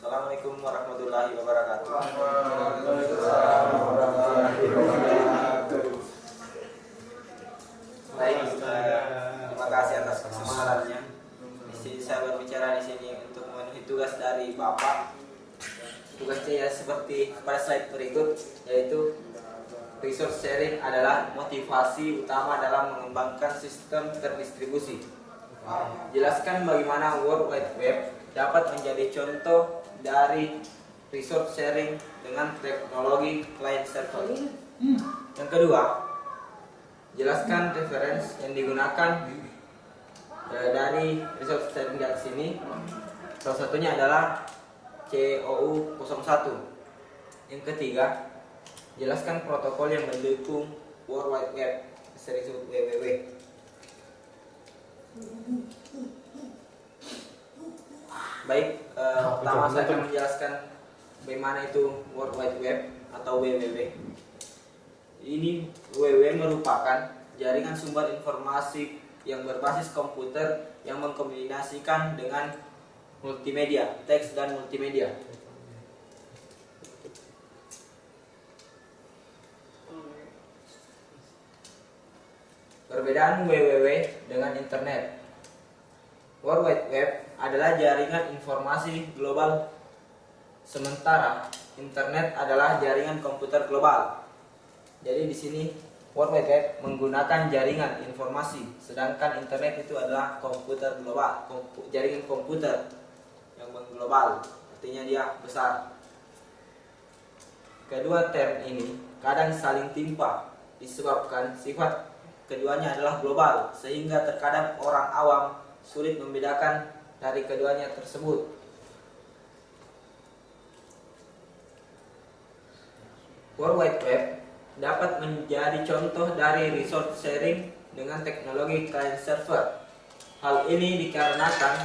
Assalamualaikum warahmatullahi wabarakatuh. Waalaikumsalam warahmatullahi wabarakatuh. Baik, terima kasih atas kesempatannya. Di sini saya berbicara di sini untuk memenuhi tugas dari Bapak. Tugasnya ya seperti pada slide berikut, yaitu resource sharing adalah motivasi utama dalam mengembangkan sistem terdistribusi. Jelaskan bagaimana World Wide Web dapat menjadi contoh dari resource sharing dengan teknologi client server. Yang kedua, jelaskan reference yang digunakan dari resource sharing di sini. Salah satunya adalah COU 01. Yang ketiga, jelaskan protokol yang mendukung World Wide Web, sering disebut WWW. Baik, pertama saya akan menjelaskan bagaimana itu World Wide Web atau WWW. Ini WWW merupakan jaringan sumber informasi yang berbasis komputer yang mengkombinasikan dengan multimedia, teks dan multimedia. Perbedaan WWW dengan internet. World Wide Web adalah jaringan informasi global, sementara internet adalah jaringan komputer global. Jadi di sini World Wide Web menggunakan jaringan informasi, sedangkan internet itu adalah komputer global, jaringan komputer yang mengglobal, artinya dia besar. Kedua term ini kadang saling timpa disebabkan sifat keduanya adalah global, sehingga terkadang orang awam sulit membedakan dari keduanya tersebut. World Wide Web dapat menjadi contoh dari resource sharing dengan teknologi client server. Hal ini dikarenakan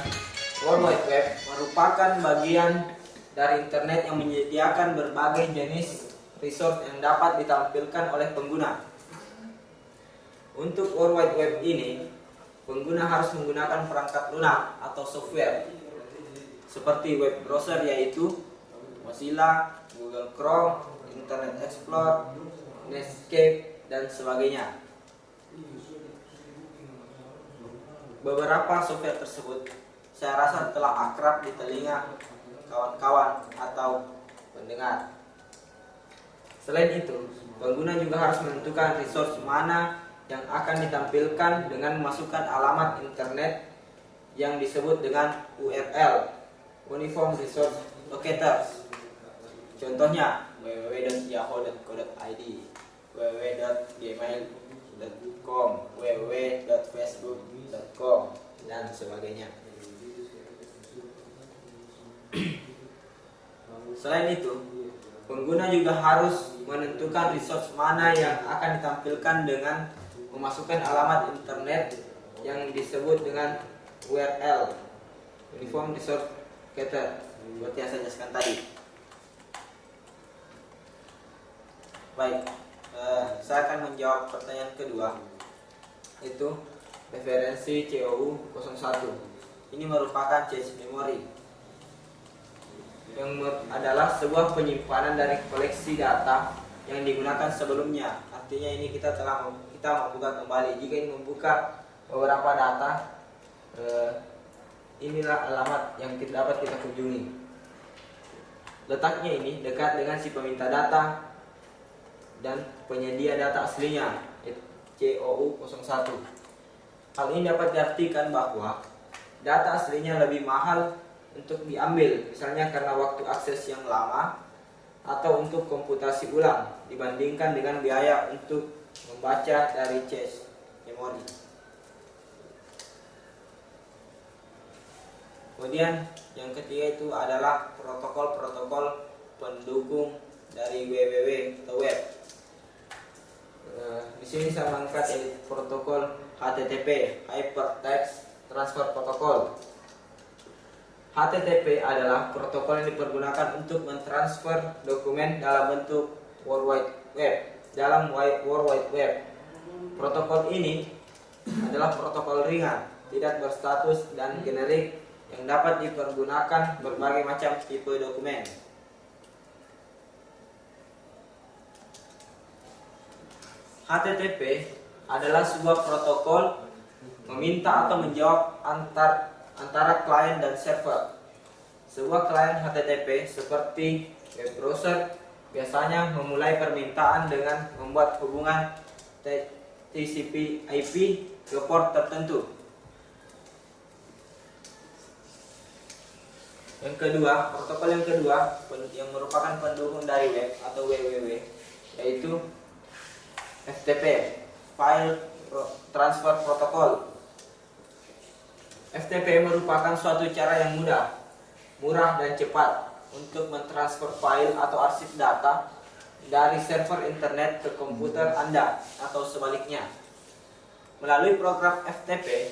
World Wide Web merupakan bagian dari internet yang menyediakan berbagai jenis resource yang dapat ditampilkan oleh pengguna. Untuk World Wide Web ini, pengguna harus menggunakan perangkat lunak atau software seperti web browser, yaitu Mozilla, Google Chrome, Internet Explorer, Netscape, dan sebagainya. Beberapa software tersebut saya rasa telah akrab di telinga kawan-kawan atau pendengar. Selain itu, pengguna juga harus menentukan resource mana yang akan ditampilkan dengan memasukkan alamat internet yang disebut dengan URL, Uniform Resource Locators. Contohnya www.yahoo.co.id, www.gmail.com, www.facebook.com, dan sebagainya. Selain itu, pengguna juga harus menentukan resource mana yang akan ditampilkan dengan memasukkan alamat internet yang disebut dengan URL, Uniform Resource Locator, seperti yang saya jelaskan tadi. Baik, saya akan menjawab pertanyaan kedua, itu referensi COU 01. Ini merupakan cache memory yang adalah sebuah penyimpanan dari koleksi data yang digunakan sebelumnya. Artinya ini kita membuka kembali. Jika ingin membuka beberapa data, inilah alamat yang dapat kita kunjungi. Letaknya ini dekat dengan si peminta data dan penyedia data aslinya, COU 01. Hal ini dapat diartikan bahwa data aslinya lebih mahal untuk diambil, misalnya karena waktu akses yang lama atau untuk komputasi ulang dibandingkan dengan biaya untuk membaca dari cache memori. Kemudian yang ketiga itu adalah protokol-protokol pendukung dari WWW atau web. Di sini saya mengangkat protokol HTTP, Hypertext Transfer Protocol. HTTP adalah protokol yang dipergunakan untuk mentransfer dokumen dalam bentuk World Wide Web dalam World Wide Web. Protokol ini adalah protokol ringan, tidak berstatus dan generik yang dapat dipergunakan berbagai macam tipe dokumen. HTTP adalah sebuah protokol meminta atau menjawab antara klien dan server. Sebuah klien HTTP seperti web browser biasanya memulai permintaan dengan membuat hubungan TCP/IP ke port tertentu. Protokol yang kedua yang merupakan pendukung dari web atau WWW yaitu FTP, File Transfer Protocol. FTP merupakan suatu cara yang mudah, murah dan cepat untuk mentransfer file atau arsip data dari server internet ke komputer Anda atau sebaliknya. Melalui program FTP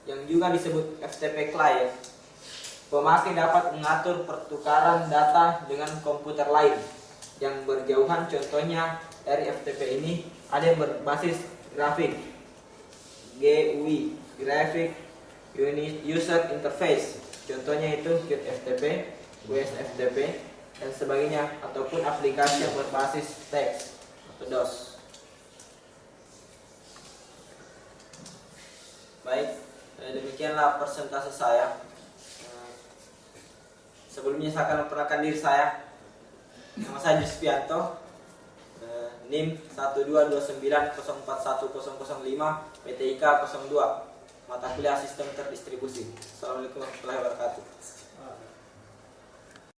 yang juga disebut FTP client, pemakai dapat mengatur pertukaran data dengan komputer lain yang berjauhan. Contohnya dari FTP ini ada yang berbasis grafik, GUI, Graphic User Interface. Contohnya itu Qt FTP, WSFTP, dan sebagainya, ataupun aplikasi yang berbasis teks atau DOS. Baik, demikianlah presentasi saya. Sebelumnya saya akan memperkenalkan diri saya. Nama saya Juspianto, NIM 12290410005, PTIK 02, mata kuliah sistem terdistribusi. Assalamualaikum warahmatullahi wabarakatuh.